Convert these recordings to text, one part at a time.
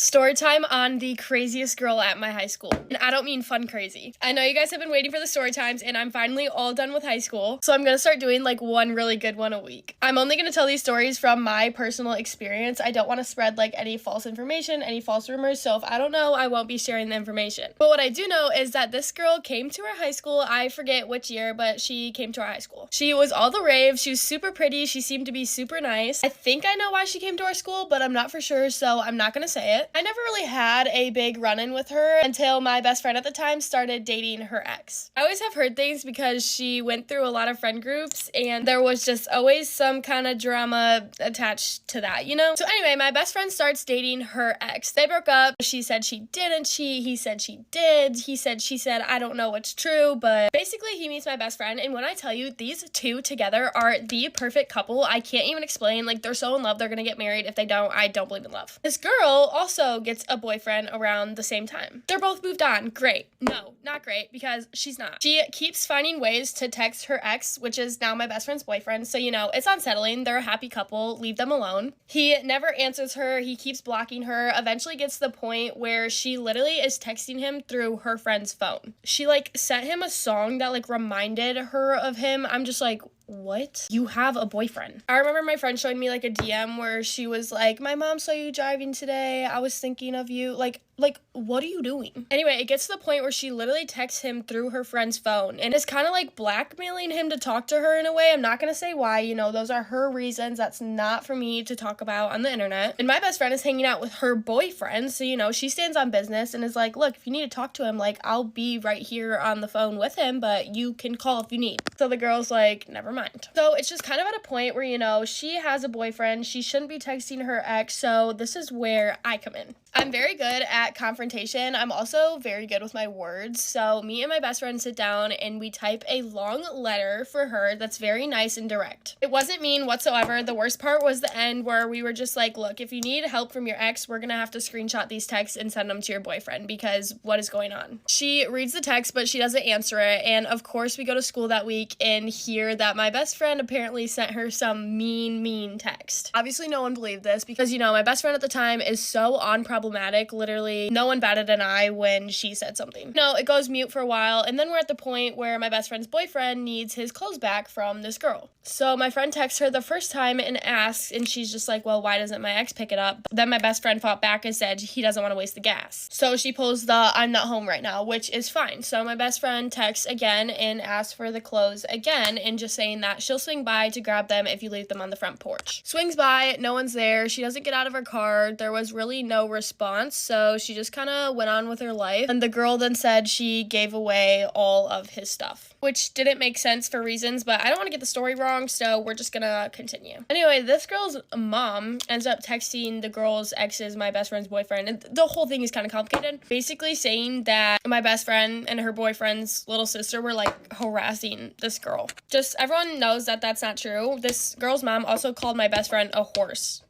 Story time on the craziest girl at my high school. And I don't mean fun crazy. I know you guys have been waiting for the story times and I'm finally all done with high school. So I'm gonna start doing like one really good one a week. I'm only gonna tell these stories from my personal experience. I don't wanna spread like any false information, any false rumors. So if I don't know, I won't be sharing the information. But what I do know is that this girl came to our high school. I forget which year, but she came to our high school. She was all the rave. She was super pretty. She seemed to be super nice. I think I know why she came to our school, but I'm not for sure. So I'm not gonna say it. I never really had a big run-in with her until my best friend at the time started dating her ex. I always have heard things because she went through a lot of friend groups and there was just always some kind of drama attached to that, you know? So anyway, my best friend starts dating her ex. They broke up. She said she didn't cheat. He said she did. She said, I don't know what's true, but basically he meets my best friend. And when I tell you these two together are the perfect couple, I can't even explain. Like, they're so in love. They're gonna get married. If they don't, I don't believe in love. This girl also gets a boyfriend around the same time. They're both moved on. Great. No, not great, because she's not. She keeps finding ways to text her ex, which is now my best friend's boyfriend. So, you know, it's unsettling. They're a happy couple. Leave them alone. He never answers her. He keeps blocking her. Eventually gets to the point where she literally is texting him through her friend's phone. She like sent him a song that like reminded her of him. I'm just like, what? You have a boyfriend. I remember my friend showing me like a DM where she was like, my mom saw you driving today. I was thinking of you. Like, what are you doing? Anyway, it gets to the point where she literally texts him through her friend's phone and is kind of like blackmailing him to talk to her in a way. I'm not going to say why, you know, those are her reasons. That's not for me to talk about on the internet. And my best friend is hanging out with her boyfriend. So, you know, she stands on business and is like, look, if you need to talk to him, like, I'll be right here on the phone with him, but you can call if you need. So the girl's like, never mind. So it's just kind of at a point where, you know, she has a boyfriend. She shouldn't be texting her ex. So this is where I come in. I'm very good at confrontation. I'm also very good with my words. So me and my best friend sit down and we type a long letter for her that's very nice and direct. It wasn't mean whatsoever. The worst part was the end where we were just like, look, if you need help from your ex, we're gonna have to screenshot these texts and send them to your boyfriend because what is going on? She reads the text, but she doesn't answer it. And of course we go to school that week and hear that my best friend apparently sent her some mean text. Obviously no one believed this because, you know, my best friend at the time is so unproblematic. Literally, no one batted an eye when she said something. No, it goes mute for a while, and then we're at the point where my best friend's boyfriend needs his clothes back from this girl. So my friend texts her the first time and asks, and she's just like, well, why doesn't my ex pick it up? Then my best friend fought back and said he doesn't want to waste the gas. So she pulls the I'm not home right now, which is fine. So my best friend texts again and asks for the clothes again, and just saying that she'll swing by to grab them if you leave them on the front porch. Swings by, no one's there. She doesn't get out of her car. There was really no response, so she just kind of went on with her life. And the girl then said she gave away all of his stuff, which didn't make sense for reasons, but I don't want to get the story wrong, so we're just gonna continue. Anyway, this girl's mom ends up texting the girl's ex's, my best friend's boyfriend, and the whole thing is kind of complicated, basically saying that my best friend and her boyfriend's little sister were like harassing this girl. Just everyone knows that that's not true. This girl's mom also called my best friend a horse.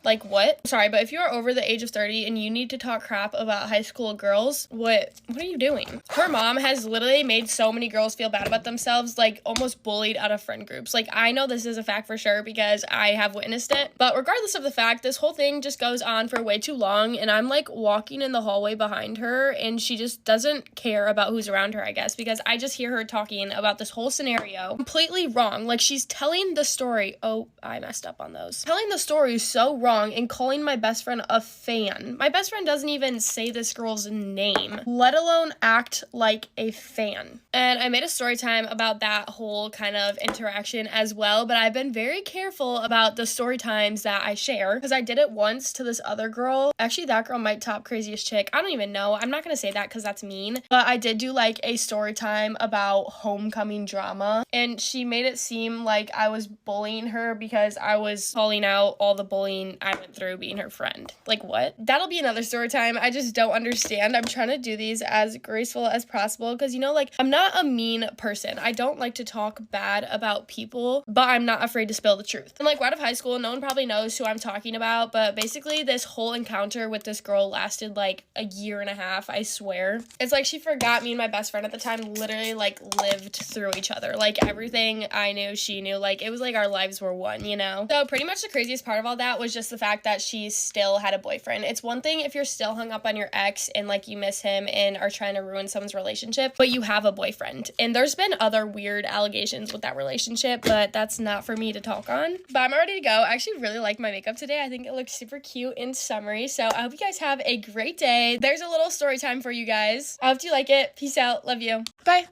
Like, what? Sorry, but if you're over the age of 30 and you need to talk crap about high school girls, what are you doing? Her mom has literally made so many girls feel bad about themselves, like almost bullied out of friend groups. Like, I know this is a fact for sure because I have witnessed it. But regardless of the fact, this whole thing just goes on for way too long. And I'm like walking in the hallway behind her and she just doesn't care about who's around her, I guess, because I just hear her talking about this whole scenario completely wrong. Like, she's telling the story. Oh, I messed up on those. Telling the story so wrong and calling my best friend a fan. My best friend doesn't even say this girl's name, let alone act like a fan. And I made a story time about that whole kind of interaction as well, but I've been very careful about the story times that I share because I did it once to this other girl. Actually, that girl might top craziest chick. I don't even know. I'm not gonna say that because that's mean, but I did do like a story time about homecoming drama, and she made it seem like I was bullying her because I was calling out all the bullying I went through being her friend. Like, what? That'll be another story time. I just don't understand. I'm trying to do these as graceful as possible because, you know, like, I'm not a mean person. I don't like to talk bad about people, but I'm not afraid to spill the truth. And like, right out of high school, no one probably knows who I'm talking about, but basically this whole encounter with this girl lasted like a year and a half, I swear. It's like she forgot me and my best friend at the time literally like lived through each other. Like, everything I knew, she knew. Like, it was like our lives were one, you know? So pretty much the craziest part of all that was just just the fact that she still had a boyfriend. It's one thing if you're still hung up on your ex and like you miss him and are trying to ruin someone's relationship, but you have a boyfriend. And there's been other weird allegations with that relationship, but that's not for me to talk on. But I'm ready to go. I actually really like my makeup today. I think it looks super cute and summery. So I hope you guys have a great day. There's a little story time for you guys. I hope you like it. Peace out. Love you. Bye.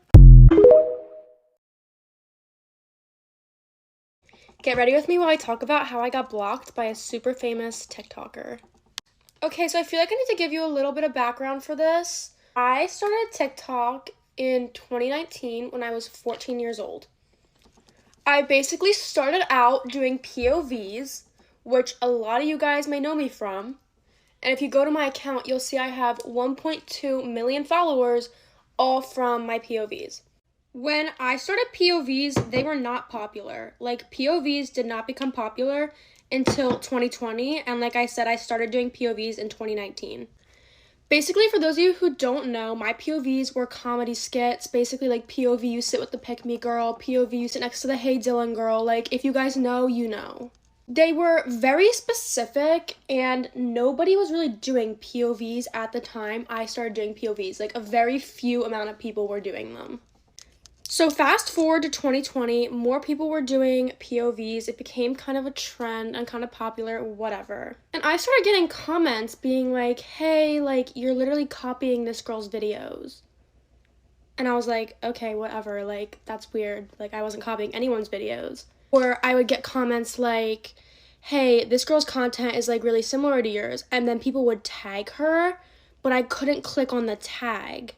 Get ready with me while I talk about how I got blocked by a super famous TikToker. Okay, so I feel like I need to give you a little bit of background for this. I started TikTok in 2019 when I was 14 years old. I basically started out doing POVs, which a lot of you guys may know me from. And if you go to my account, you'll see I have 1.2 million followers, all from my POVs. When I started POVs, they were not popular. Like, POVs did not become popular until 2020, and like I said, I started doing POVs in 2019. Basically, for those of you who don't know, my POVs were comedy skits. Basically, like, POV, you sit with the pick-me girl, POV, you sit next to the Hey Dylan girl. Like, if you guys know, you know. They were very specific, and nobody was really doing POVs at the time I started doing POVs. Like, a very few amount of people were doing them. So fast forward to 2020, more people were doing POVs. It became kind of a trend and kind of popular, whatever. And I started getting comments being like, hey, like, you're literally copying this girl's videos. And I was like, okay, whatever, like, that's weird. Like, I wasn't copying anyone's videos. Or I would get comments like, hey, this girl's content is, like, really similar to yours. And then people would tag her, but I couldn't click on the tag.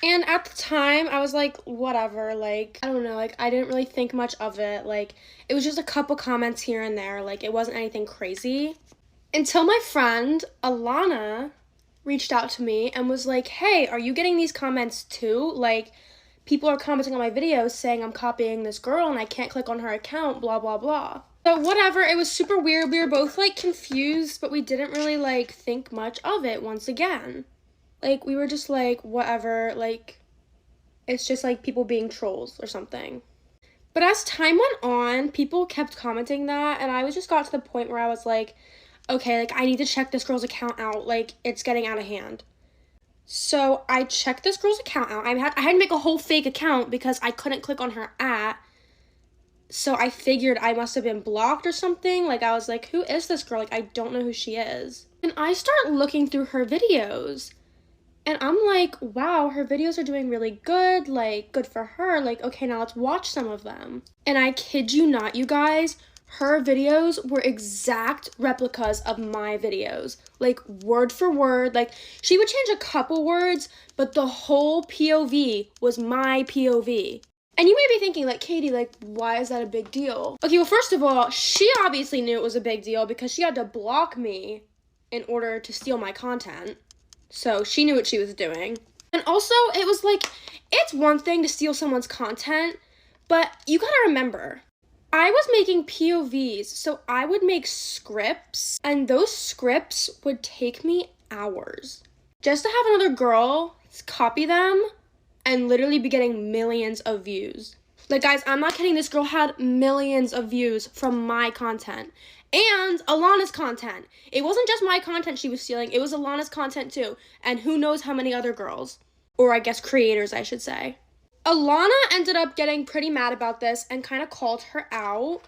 And at the time, I was like, whatever, like, I don't know, like, I didn't really think much of it. Like, it was just a couple comments here and there. Like, it wasn't anything crazy. Until my friend, Alana, reached out to me and was like, hey, are you getting these comments too? Like, people are commenting on my videos saying I'm copying this girl and I can't click on her account, blah, blah, blah. So whatever, it was super weird. We were both, like, confused, but we didn't really, like, think much of it once again. Like, we were just like, whatever, like, it's just, like, people being trolls or something. But as time went on, people kept commenting that, and I just got to the point where I was like, okay, like, I need to check this girl's account out. Like, it's getting out of hand. So I checked this girl's account out. I had to make a whole fake account because I couldn't click on her @ so I figured I must have been blocked or something. Like, I was like, who is this girl? Like, I don't know who she is. And I start looking through her videos. And I'm like, wow, her videos are doing really good, like, good for her. Like, okay, now let's watch some of them. And I kid you not, you guys, her videos were exact replicas of my videos. Like, word for word. Like, she would change a couple words, but the whole POV was my POV. And you may be thinking, like, Katie, like, why is that a big deal? Okay, well, first of all, she obviously knew it was a big deal because she had to block me in order to steal my content. So she knew what she was doing. And also, it was like, it's one thing to steal someone's content, but you gotta remember, I was making POVs, so I would make scripts, and those scripts would take me hours. Just to have another girl copy them and literally be getting millions of views. Like, guys, I'm not kidding, this girl had millions of views from my content. And Alana's content. It wasn't just my content she was stealing, it was Alana's content too. And who knows how many other girls. Or I guess creators, I should say. Alana ended up getting pretty mad about this and kind of called her out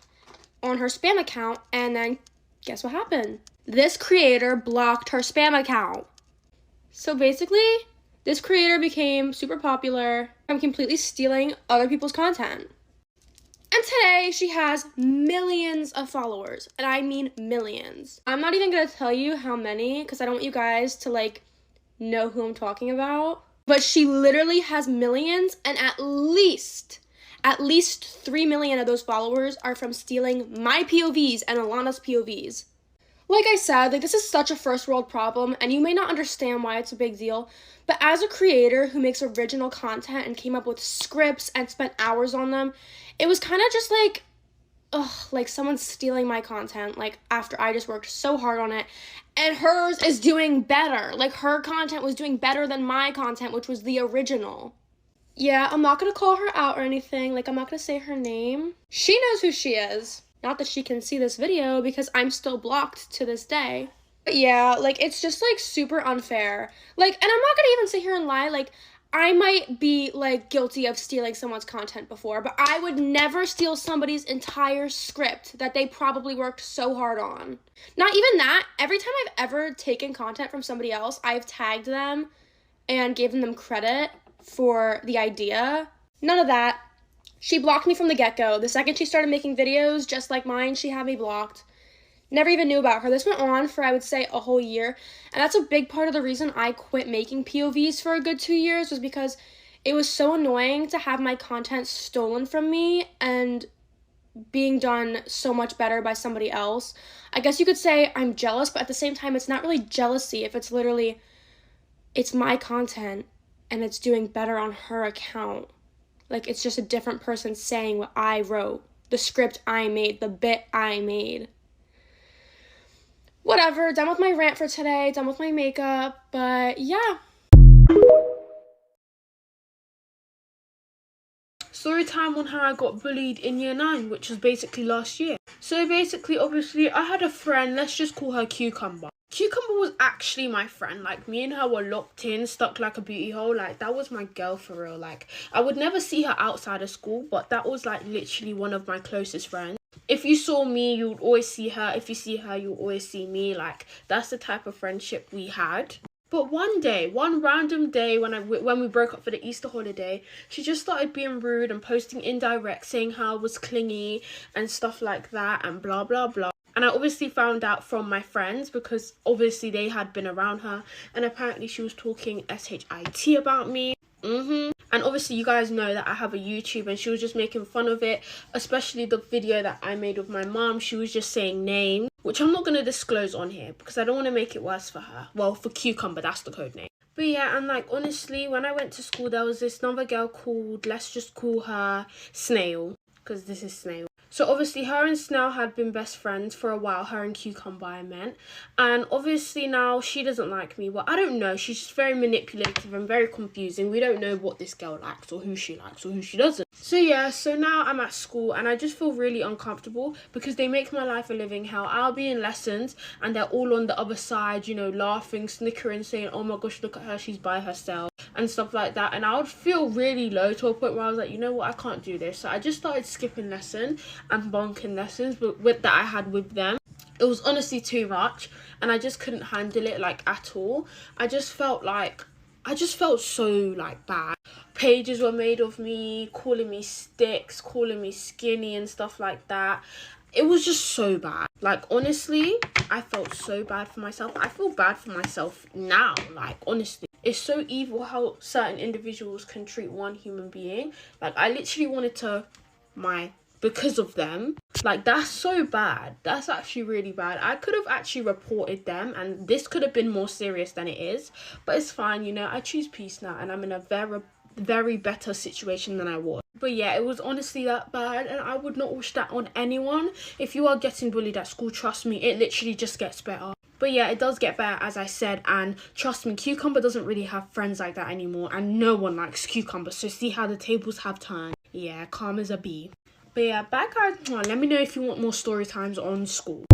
on her spam account. And then guess what happened? This creator blocked her spam account. So basically, this creator became super popular from completely stealing other people's content. And today, she has millions of followers, and I mean millions. I'm not even gonna tell you how many, because I don't want you guys to, like, know who I'm talking about. But she literally has millions, and at least 3 million of those followers are from stealing my POVs and Alana's POVs. Like I said, like, this is such a first world problem, and you may not understand why it's a big deal, but as a creator who makes original content and came up with scripts and spent hours on them, it was kind of just like, ugh, like someone's stealing my content, like, after I just worked so hard on it, and hers is doing better. Like, her content was doing better than my content, which was the original. Yeah, I'm not gonna call her out or anything, like, I'm not gonna say her name. She knows who she is. Not that she can see this video because I'm still blocked to this day. But yeah, like, it's just, like, super unfair. Like, and I'm not gonna even sit here and lie, like, I might be, like, guilty of stealing someone's content before, but I would never steal somebody's entire script that they probably worked so hard on. Not even that. Every time I've ever taken content from somebody else, I've tagged them and given them credit for the idea. None of that. She blocked me from the get-go. The second she started making videos just like mine, she had me blocked. Never even knew about her. This went on for, I would say, a whole year. And that's a big part of the reason I quit making POVs for a good 2 years, was because it was so annoying to have my content stolen from me and being done so much better by somebody else. I guess you could say I'm jealous, but at the same time, it's not really jealousy if it's literally, it's my content and it's doing better on her account. Like, it's just a different person saying what I wrote, the script I made, the bit I made. Whatever, done with my rant for today, done with my makeup, but yeah. Story time on how I got bullied in year 9, which was basically last year. So basically, obviously, I had a friend, let's just call her Cucumber. Cucumber was actually my friend. Like, me and her were locked in, stuck like a beauty hole. Like, that was my girl for real. Like, I would never see her outside of school, but that was like literally one of my closest friends. If you saw me, you would always see her. If you see her, you always see me. Like, that's the type of friendship we had. But one day, one random day when we broke up for the Easter holiday, she just started being rude and posting indirect, saying how I was clingy and stuff like that and blah, blah, blah. And I obviously found out from my friends because obviously they had been around her. And apparently she was talking SHIT about me. And obviously you guys know that I have a YouTube, and she was just making fun of it, especially the video that I made with my mom. She was just saying names, which I'm not going to disclose on here because I don't want to make it worse for her. Well, for Cucumber, that's the code name. But yeah, and like, honestly, when I went to school, there was this another girl called, let's just call her Snail, because this is Snail. So obviously her and Snail had been best friends for a while, her and Cucumber I meant. And obviously now she doesn't like me. Well, I don't know. She's just very manipulative and very confusing. We don't know what this girl likes or who she likes or who she doesn't. So yeah, so now I'm at school and I just feel really uncomfortable because they make my life a living hell. I'll be in lessons and they're all on the other side, you know, laughing, snickering, saying, oh my gosh, look at her, she's by herself and stuff like that. And I would feel really low to a point where I was like, you know what, I can't do this. So I just started skipping lessons and bunking lessons that I had with them. It was honestly too much and I just couldn't handle it, like, at all. I just felt so like bad. Pages were made of me, calling me sticks, calling me skinny and stuff like that. It was just so bad. Like, honestly, I felt so bad for myself. I feel bad for myself now, like, honestly. It's so evil how certain individuals can treat one human being. Like, I literally wanted to because of them. Like, that's so bad. That's actually really bad. I could have actually reported them and this could have been more serious than it is, but it's fine, you know. I choose peace now and I'm in a very better situation than I was. But yeah, it was honestly that bad and I would not wish that on anyone. If you are getting bullied at school, trust me, it literally just gets better. But yeah, it does get better, as I said, and trust me, Cucumber doesn't really have friends like that anymore, and no one likes Cucumber, so see how the tables have turned. Yeah, calm as a bee. But yeah, bye guys. Let me know if you want more story times on school.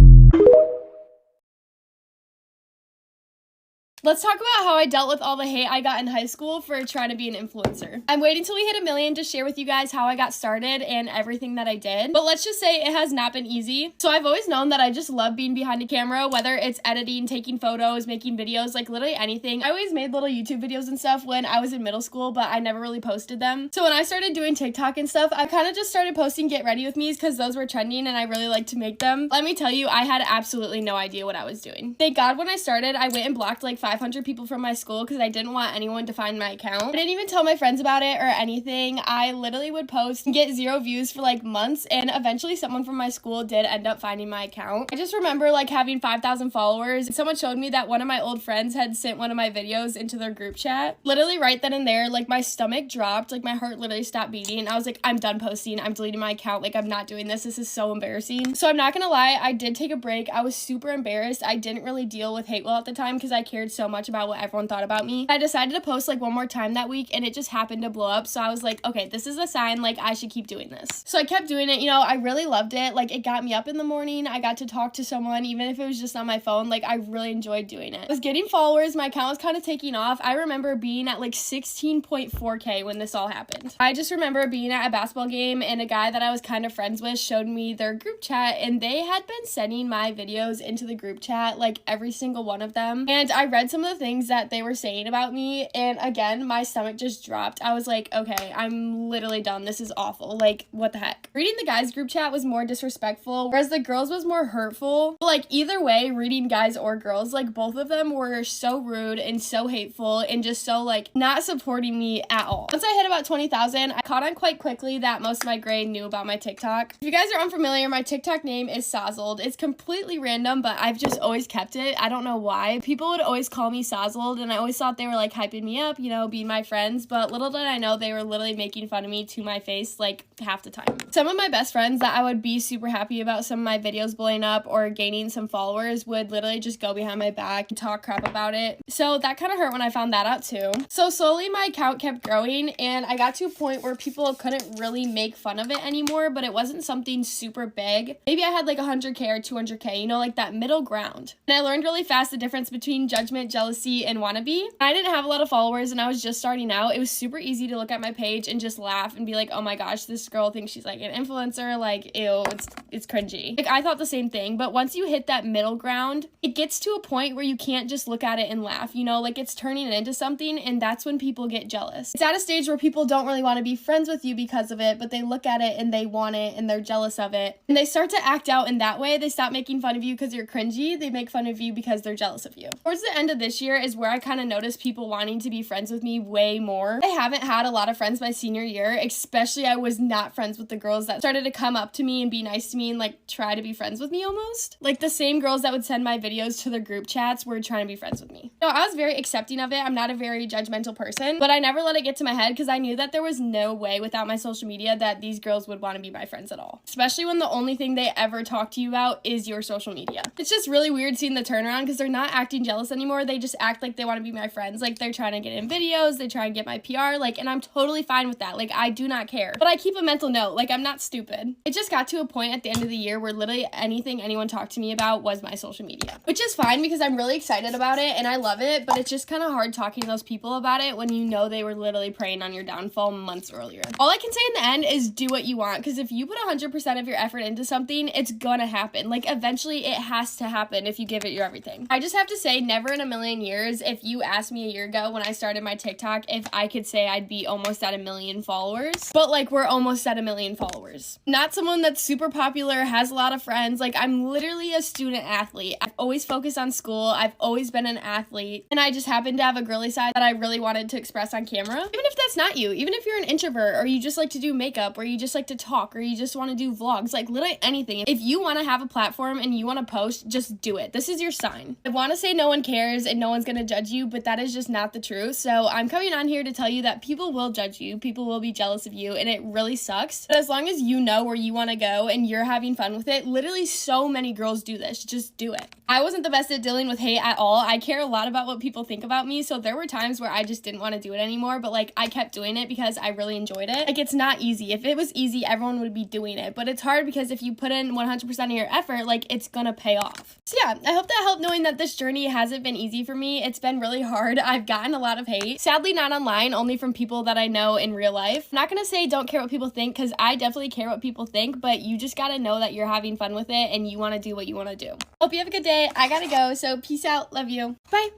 Let's talk about how I dealt with all the hate I got in high school for trying to be an influencer. I'm waiting till we hit 1 million to share with you guys how I got started and everything that I did. But let's just say it has not been easy. So I've always known that I just love being behind a camera, whether it's editing, taking photos, making videos, like literally anything. I always made little YouTube videos and stuff when I was in middle school, but I never really posted them. So when I started doing TikTok and stuff, I kind of just started posting Get Ready With Me's because those were trending and I really liked to make them. Let me tell you, I had absolutely no idea what I was doing. Thank God when I started, I went and blocked like 500 people from my school because I didn't want anyone to find my account. I didn't even tell my friends about it or anything. I literally would post and get 0 views for like months, and eventually someone from my school did end up finding my account. I just remember like having 5,000 followers. Someone showed me that one of my old friends had sent one of my videos into their group chat. Literally right then and there, like my stomach dropped, like my heart literally stopped beating. I was like, I'm done posting. I'm deleting my account. Like, I'm not doing this. This is so embarrassing. So I'm not gonna lie, I did take a break. I was super embarrassed. I didn't really deal with hate well at the time because I cared so so much about what everyone thought about me. I decided to post like one more time that week, and it just happened to blow up. So I was like, okay, this is a sign, like I should keep doing this. So I kept doing it. You know, I really loved it. Like, it got me up in the morning. I got to talk to someone, even if it was just on my phone. Like, I really enjoyed doing it. I was getting followers. My account was kind of taking off. I remember being at like 16.4K when this all happened. I just remember being at a basketball game, and a guy that I was kind of friends with showed me their group chat, and they had been sending my videos into the group chat, like every single one of them. And I read some of the things that they were saying about me, and again, my stomach just dropped. I was like, okay, I'm literally done. This is awful. Like, what the heck? Reading the guys group chat was more disrespectful, whereas the girls was more hurtful. But like, either way, reading guys or girls, like both of them were so rude and so hateful and just so like not supporting me at all. Once I hit about 20,000, I caught on quite quickly that most of my grade knew about my TikTok. If you guys are unfamiliar, my TikTok name is Sazzled. It's completely random, but I've just always kept it. I don't know why. People would always call me Sazzled, and I always thought they were like hyping me up, you know, being my friends, but little did I know they were literally making fun of me to my face like half the time. Some of my best friends that I would be super happy about some of my videos blowing up or gaining some followers would literally just go behind my back and talk crap about it. So that kind of hurt when I found that out too. So slowly my account kept growing, and I got to a point where people couldn't really make fun of it anymore, but it wasn't something super big. Maybe I had like 100K or 200K, you know, like that middle ground. And I learned really fast the difference between judgment, jealousy, and wannabe. I didn't have a lot of followers and I was just starting out. It was super easy to look at my page and just laugh and be like, oh my gosh, this girl thinks she's like an influencer, like ew, it's cringy. Like, I thought the same thing, but once you hit that middle ground, it gets to a point where you can't just look at it and laugh, you know, like it's turning it into something, and that's when people get jealous. It's at a stage where people don't really want to be friends with you because of it, but they look at it and they want it and they're jealous of it, and they start to act out in that way. They stop making fun of you because you're cringy. They make fun of you because they're jealous of you. Towards the end of this year is where I kind of noticed people wanting to be friends with me way more. I haven't had a lot of friends my senior year, especially I was not friends with the girls that started to come up to me and be nice to me and like try to be friends with me almost. Like the same girls that would send my videos to their group chats were trying to be friends with me. So I was very accepting of it. I'm not a very judgmental person, but I never let it get to my head because I knew that there was no way without my social media that these girls would want to be my friends at all. Especially when the only thing they ever talk to you about is your social media. It's just really weird seeing the turnaround because they're not acting jealous anymore. They just act like they want to be my friends. Like they're trying to get in videos, they try and get my PR, like, and I'm totally fine with that. Like, I do not care. But I keep a mental note, like, I'm not stupid. It just got to a point at the end of the year where literally anything anyone talked to me about was my social media. Which is fine because I'm really excited about it and I love it, but it's just kind of hard talking to those people about it when you know they were literally preying on your downfall months earlier. All I can say in the end is do what you want, because if you put 100% of your effort into something, it's gonna happen. Like, eventually it has to happen if you give it your everything. I just have to say, never in a million years, if you asked me a year ago when I started my TikTok if I could say I'd be almost at 1 million followers, but like we're almost at 1 million followers. Not someone that's super popular, has a lot of friends. Like, I'm literally a student athlete. I've always focused on school. I've always been an athlete, and I just happen to have a girly side that I really wanted to express on camera. Even if that's not you, even if you're an introvert or you just like to do makeup or you just like to talk or you just want to do vlogs, like literally anything. If you want to have a platform and you want to post, just do it. This is your sign. I want to say no one cares and no one's going to judge you, but that is just not the truth. So I'm coming on here to tell you that people will judge you, people will be jealous of you, and it really sucks. But as long as you know where you want to go and you're having fun with it, literally so many girls do this. Just do it. I wasn't the best at dealing with hate at all. I care a lot about what people think about me, so there were times where I just didn't want to do it anymore, but like I kept doing it because I really enjoyed it. Like, it's not easy. If it was easy, everyone would be doing it, but it's hard because if you put in 100% of your effort, like, it's gonna pay off. So yeah, I hope that helped knowing that this journey hasn't been easy for me. It's been really hard. I've gotten a lot of hate. Sadly, not online, only from people that I know in real life. I'm not gonna say don't care what people think, because I definitely care what people think, but you just gotta know that you're having fun with it and you wanna do what you wanna do. Hope you have a good day. I gotta go, so peace out. Love you. Bye.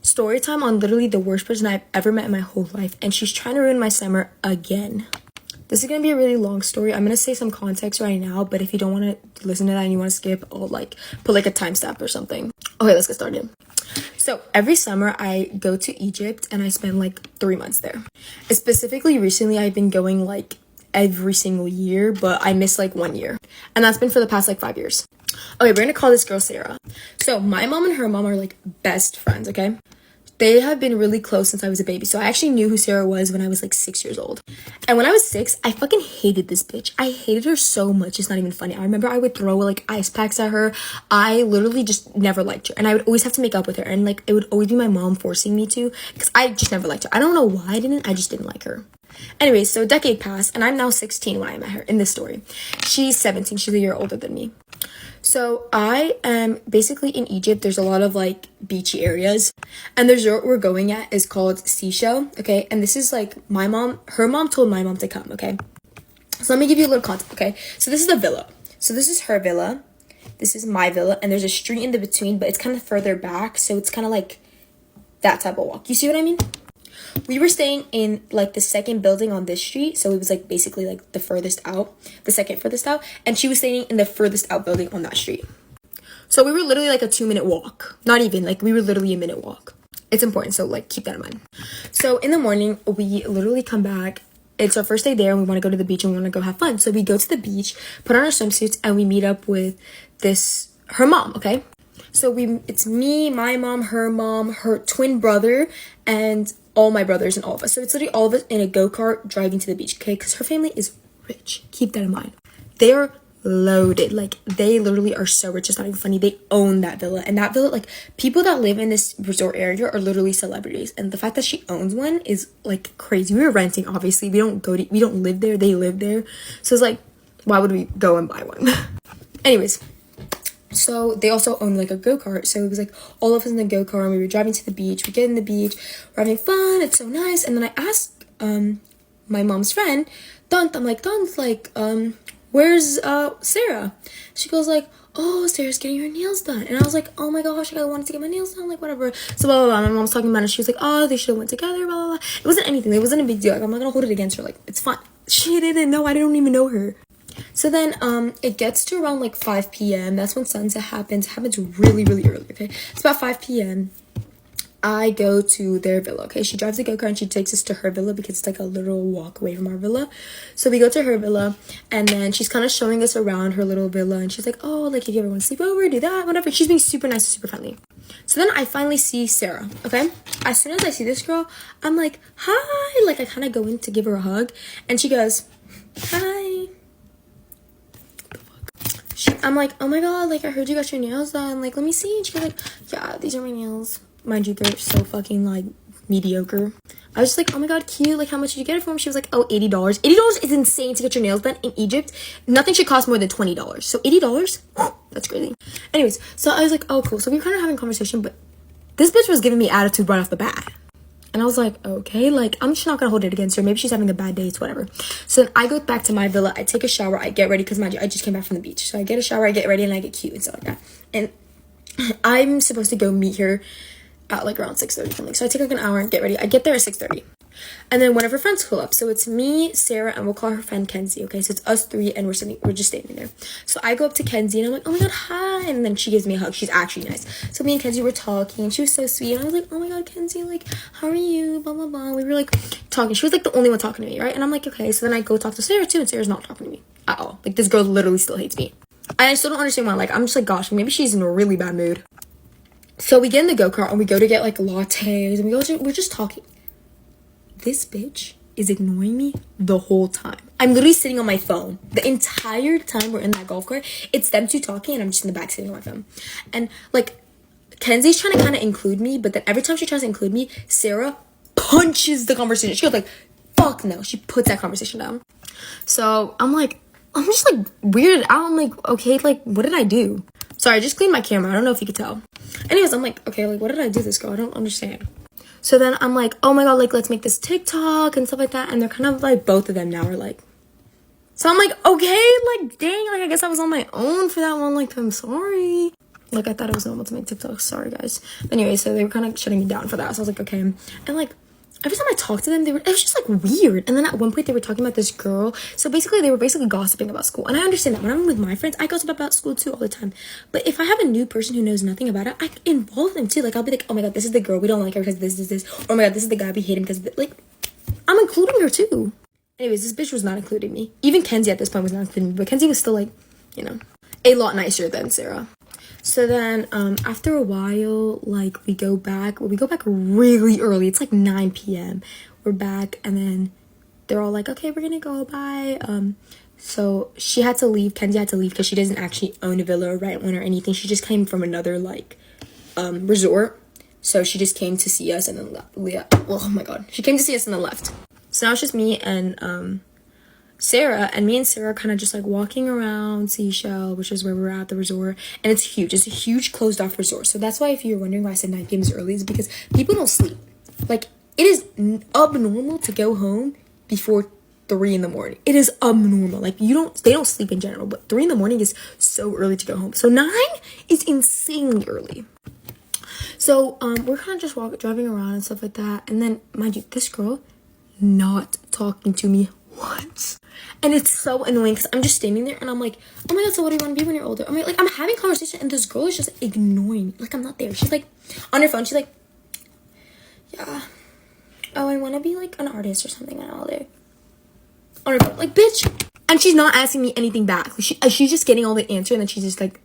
Story time on literally the worst person I've ever met in my whole life, and she's trying to ruin my summer again. This is gonna be a really long story. I'm gonna say some context right now, but if you don't want to listen to that and you want to skip, I'll like put like a timestamp or something. Okay, let's get started. So every summer I go to Egypt and I spend like 3 months there. And specifically recently I've been going like every single year, but I missed like 1 year, and that's been for the past like 5 years. Okay, we're gonna call this girl Sarah. So my mom and her mom are like best friends, okay? They have been really close since I was a baby. So I actually knew who Sarah was when I was like 6 years old. And when I was 6, I fucking hated this bitch. I hated her so much. It's not even funny. I remember I would throw like ice packs at her. I literally just never liked her. And I would always have to make up with her. And like it would always be my mom forcing me to, because I just never liked her. I don't know why I didn't. I just didn't like her. Anyways, so a decade passed and I'm now 16 when I met her in this story. She's 17. She's a year older than me. So I am basically in Egypt. There's a lot of like beachy areas, and the resort we're going at is called Seashell. Okay, and this is like her mom told my mom to come. Okay, so let me give you a little context. Okay, so this is the villa. So this is her villa. This is my villa, and there's a street in the between, but it's kind of further back, so it's kind of like that type of walk. You see what I mean? We were staying in like the second building on this street, so it was like basically like the second furthest out, and she was staying in the furthest out building on that street. So we were literally like a 2-minute walk. Not even, like we were literally a minute walk. It's important, so like keep that in mind. So in the morning, we literally come back. It's our first day there and we want to go to the beach and we want to go have fun. So we go to the beach, put on our swimsuits, and we meet up with her mom, okay? So it's me, my mom, her twin brother, and all my brothers and all of us. So it's literally all of us in a go-kart driving to the beach, okay? Because her family is rich. Keep that in mind. They're loaded. Like, they literally are so rich. It's not even funny. They own that villa. And that villa, like, people that live in this resort area are literally celebrities. And the fact that she owns one is, like, crazy. We were renting, obviously. We don't live there. They live there. So it's like, why would we go and buy one? Anyways. So they also own like a go-kart. So it was like all of us in the go-kart and we were driving to the beach. We get in the beach, we're having fun, it's so nice. And then I asked my mom's friend, Dant, I'm like, where's Sarah? She goes like, oh, Sarah's getting her nails done. And I was like, oh my gosh, I wanted to get my nails done, like whatever. So blah, blah, blah. My mom's talking about it. She was like, oh, they should have went together, blah, blah, blah. It wasn't anything. It wasn't a big deal. Like, I'm not gonna hold it against her. Like, it's fine. She didn't know. I don't even know her. So then it gets to around like 5 p.m. That's when sunset happens. It happens really, really early, okay? It's about 5 p.m. I go to their villa, okay? She drives a go-kart and she takes us to her villa because it's like a literal walk away from our villa. So we go to her villa and then she's kind of showing us around her little villa and she's like, oh, like if you ever want to sleep over, do that, whatever. She's being super nice and super friendly. So then I finally see Sarah, okay? As soon as I see this girl, I'm like, hi. Like I kind of go in to give her a hug and she goes, hi. I'm like, oh my god, like I heard you got your nails done, like let me see. And she goes like, yeah, these are my nails. Mind you, they're so fucking like mediocre. I was just like, oh my god, cute, like how much did you get it from? She was like, oh, $80. $80 is insane to get your nails done in Egypt. Nothing should cost more than $20. So $80, that's crazy. Anyways, so I was like, oh cool. So we were kind of having a conversation, but this bitch was giving me attitude right off the bat. And I was like, okay, like, I'm just not gonna hold it against her. Maybe she's having a bad day, it's whatever. So then I go back to my villa, I take a shower, I get ready, because mind you, I just came back from the beach. So I get a shower, I get ready, and I get cute and stuff like that. And I'm supposed to go meet her at like around 6:30 something. So I take like an hour and get ready. I get there at 6:30. And then one of her friends pull up. So it's me, Sarah, and we'll call her friend Kenzie, okay? So it's us three, and we're just standing there. So I go up to Kenzie, and I'm like, oh my god, hi. And then she gives me a hug. She's actually nice. So me and Kenzie were talking, and she was so sweet. And I was like, oh my god, Kenzie, like, how are you? Blah, blah, blah. We were, like, talking. She was, like, the only one talking to me, right? And I'm like, okay. So then I go talk to Sarah, too, and Sarah's not talking to me at all. Like, this girl literally still hates me. I still don't understand why. Like, I'm just like, gosh, maybe she's in a really bad mood. So we get in the go-kart, and we go to get, like, lattes, and we're just talking. This bitch is ignoring me the whole time. I'm literally sitting on my phone. The entire time we're in that golf cart, it's them two talking and I'm just in the back sitting on my phone. And like, Kenzie's trying to kind of include me, but then every time she tries to include me, Sarah punches the conversation. She goes like, fuck no. She puts that conversation down. So I'm just like weirded out. I'm like, okay, like what did I do? Sorry, I just cleaned my camera. I don't know if you could tell. Anyways, I'm like, okay, like what did I do to this girl? I don't understand. So then I'm like, oh my god, like, let's make this TikTok and stuff like that. And they're kind of like, both of them now are like. So I'm like, okay, like, dang, like, I guess I was on my own for that one. Like, I'm sorry. Like, I thought I was normal to make TikToks. Sorry, guys. Anyway, so they were kind of shutting me down for that. So I was like, okay. And like, every time I talked to them, it was just like weird. And then at one point they were talking about this girl. So basically they were gossiping about school. And I understand that when I'm with my friends, I gossip about school too all the time. But if I have a new person who knows nothing about it, I involve them too. Like I'll be like, oh my god, this is the girl, we don't like her because this. Or oh my god, this is the guy, we hate him because like, I'm including her too. Anyways, this bitch was not including me. Even Kenzie at this point was not including me. But Kenzie was still like, you know, a lot nicer than Sarah. So then after a while, like we go back really early. It's like 9 p.m. We're back, and then they're all like, okay, we're gonna go by. So she had to leave. Kenzie had to leave because she doesn't actually own a villa or rent one or anything. She just came from another like resort. So she just came to see us and then left. Oh my god. She came to see us and then left. So now it's just me and Sarah, and me and Sarah kind of just like walking around Seashell, which is where we're at the resort, and it's huge. It's a huge closed off resort. So that's why if you're wondering why I said 9 p.m. is early, is because people don't sleep. Like, it is abnormal to go home before 3 in the morning. It is abnormal. Like, they don't sleep in general, but 3 in the morning is so early to go home. So 9 is insanely early. So we're kind of just driving around and stuff like that, and then mind you, this girl not talking to me once. And it's so annoying because I'm just standing there and I'm like, oh my god, so what do you want to be when you're older? I mean, like, I'm having conversation and this girl is just ignoring me. Like, I'm not there. She's like, on her phone, she's like, yeah, oh, I want to be like an artist or something when I'm older. On her phone, like, bitch. And she's not asking me anything back. She's just getting all the answer and then she's just like,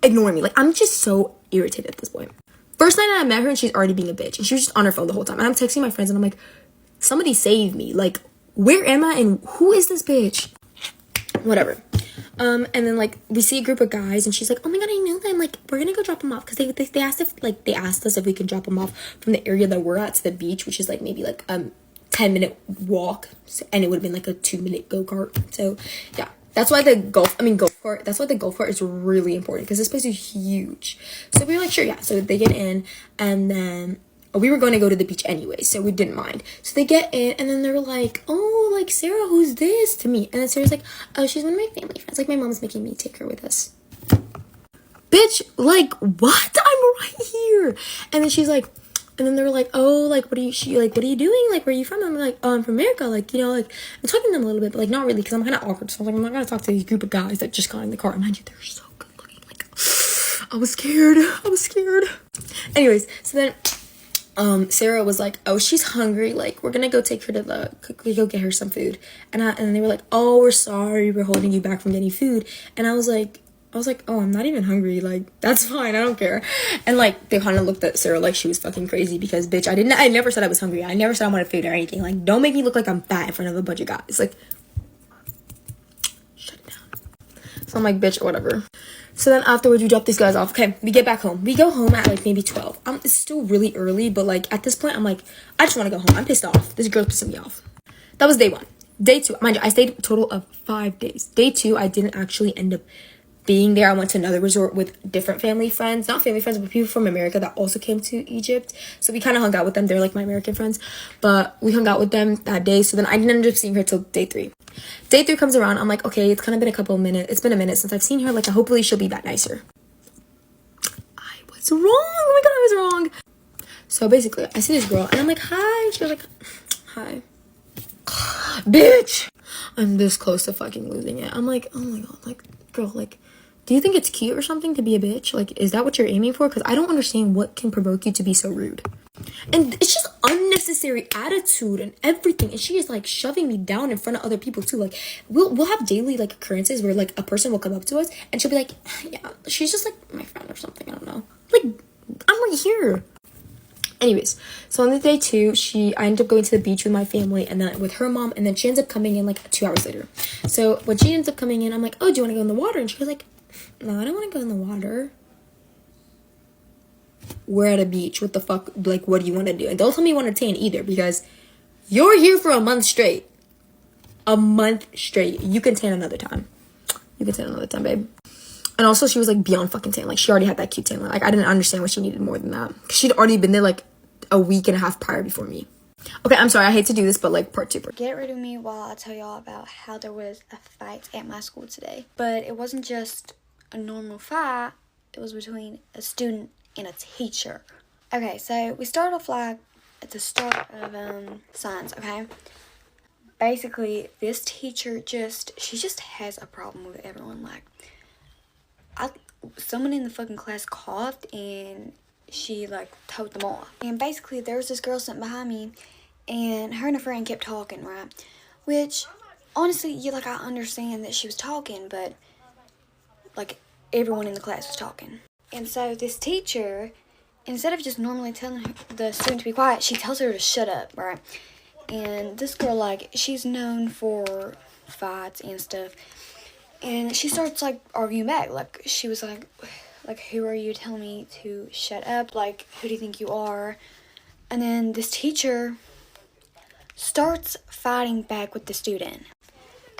ignoring me. Like, I'm just so irritated at this point. First night I met her and she's already being a bitch. And she was just on her phone the whole time. And I'm texting my friends and I'm like, somebody save me. Like, where am I and who is this bitch? Whatever. And then like we see a group of guys and she's like, oh my god, I know them. Like, we're gonna go drop them off because they asked us if we could drop them off from the area that we're at to the beach, which is like maybe like 10-minute walk, and it would have been like a 2-minute go-kart. So yeah, that's why the golf cart is really important because this place is huge. So we were like, sure, yeah. So they get in, and then we were going to go to the beach anyway, so we didn't mind. So they get in, and then they were like, oh, like, Sarah, who's this? To me. And then Sarah's like, oh, she's one of my family friends. Like, my mom's making me take her with us. Bitch, like, what? I'm right here. And then she's like, and then they were like, oh, like, what are you doing? Like, where are you from? I'm like, oh, I'm from America. Like, you know, like, I'm talking to them a little bit, but, like, not really, because I'm kind of awkward. So I was like, I'm not going to talk to these group of guys that just got in the car. And mind you, they're so good looking. Like, I was scared. Anyways, so then Sarah was like, oh, she's hungry, like, we're gonna go take her to quickly go get her some food. And they were like, oh, we're sorry, we're holding you back from getting food. And I was like, oh, I'm not even hungry, like, that's fine, I don't care. And like, they kind of looked at Sarah like she was fucking crazy because, bitch, I never said I was hungry. I never said I wanted food or anything. Like, don't make me look like I'm fat in front of a bunch of guys. Like, shut it down. So I'm like, bitch, whatever. So then afterwards, we drop these guys off. Okay, we get back home. We go home at like maybe 12. It's still really early, but like at this point, I'm like, I just want to go home. I'm pissed off. This girl's pissing me off. That was day 1. Day 2, mind you, I stayed a total of 5 days. Day 2, I didn't actually end up being there. I went to another resort with different family friends. Not family friends, but people from America that also came to Egypt. So we kind of hung out with them. They're like my American friends. But we hung out with them that day. So then I didn't end up seeing her till day 3. Day 3 comes around. I'm like, okay, it's kind of been It's been a minute since I've seen her. Like, hopefully she'll be back nicer. I was wrong. Oh my god, I was wrong. So basically, I see this girl and I'm like, hi. She was like, hi. Bitch. I'm this close to fucking losing it. I'm like, oh my god, like, girl, like, do you think it's cute or something to be a bitch? Like, is that what you're aiming for? Because I don't understand what can provoke you to be so rude. And it's just unnecessary attitude and everything. And she is like shoving me down in front of other people too. Like, we'll have daily like occurrences where like a person will come up to us and she'll be like, yeah, she's just like my friend or something. I don't know. Like, I'm right here. Anyways, so on the day 2, I ended up going to the beach with my family and then with her mom, and then she ends up coming in like 2 hours later. So when she ends up coming in, I'm like, oh, do you want to go in the water? And she was like, no, I don't want to go in the water. We're at a beach. What the fuck? Like, what do you want to do? And don't tell me you want to tan either, because you're here for a month straight. A month straight. You can tan another time. Babe. And also, she was like beyond fucking tan. Like, she already had that cute tan. Like, I didn't understand what she needed more than that. She'd already been there like a week and a half prior before me. Okay, I'm sorry. I hate to do this, but like part 2. Get rid of me while I tell y'all about how there was a fight at my school today. But it wasn't just a normal fight. It was between a student and a teacher. Okay, so we started off like at the start of science, okay? Basically, this teacher she just has a problem with everyone. Like, someone in the fucking class coughed and she like told them off. And basically there was this girl sitting behind me and her and a friend kept talking, right? Which honestly, I understand that she was talking, but like everyone in the class was talking. And so this teacher, instead of just normally telling the student to be quiet, she tells her to shut up, right? And this girl, like, she's known for fights and stuff. And she starts, like, arguing back. Like, she was like, who are you telling me to shut up? Like, who do you think you are? And then this teacher starts fighting back with the student.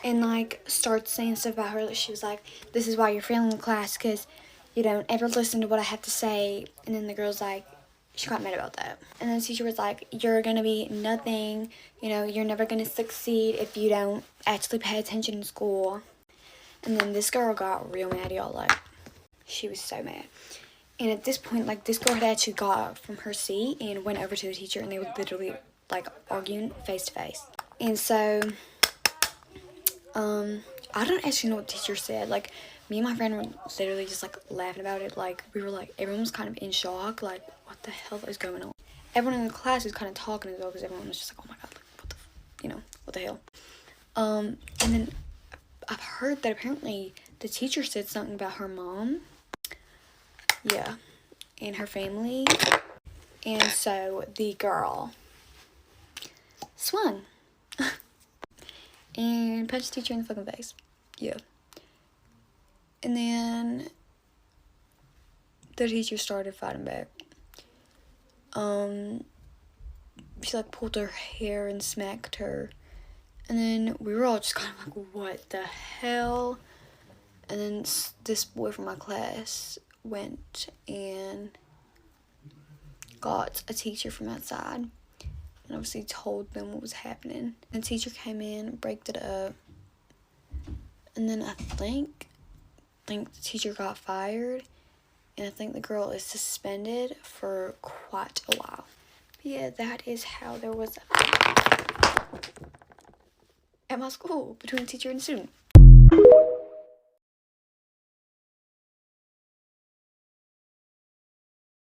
And, like, starts saying stuff about her. Like, she was like, this is why you're failing the class, because you don't ever listen to what I have to say. And then the girl's like, she got mad about that. And then the teacher was like, you're gonna be nothing, you know, you're never gonna succeed if you don't actually pay attention in school. And then this girl got real mad, y'all. Like, she was so mad. And at this point, like, this girl had actually got up from her seat and went over to the teacher, and they were literally, like, arguing face to face. And so, I don't actually know what the teacher said. Like, me and my friend were literally just, like, laughing about it. Like, we were, like, everyone was kind of in shock. Like, what the hell is going on? Everyone in the class was kind of talking as well, because everyone was just like, oh my god, like, what the, you know, what the hell? And then I've heard that apparently the teacher said something about her mom. Yeah. And her family. And so the girl swung. And punched the teacher in the fucking face. Yeah. And then the teacher started fighting back. She, like, pulled her hair and smacked her. And then we were all just kind of like, what the hell? And then this boy from my class went and got a teacher from outside. And obviously told them what was happening. And the teacher came in, braked it up. And then I think the teacher got fired. And I think the girl is suspended for quite a while. But yeah, that is how there was a fight at my school between teacher and student.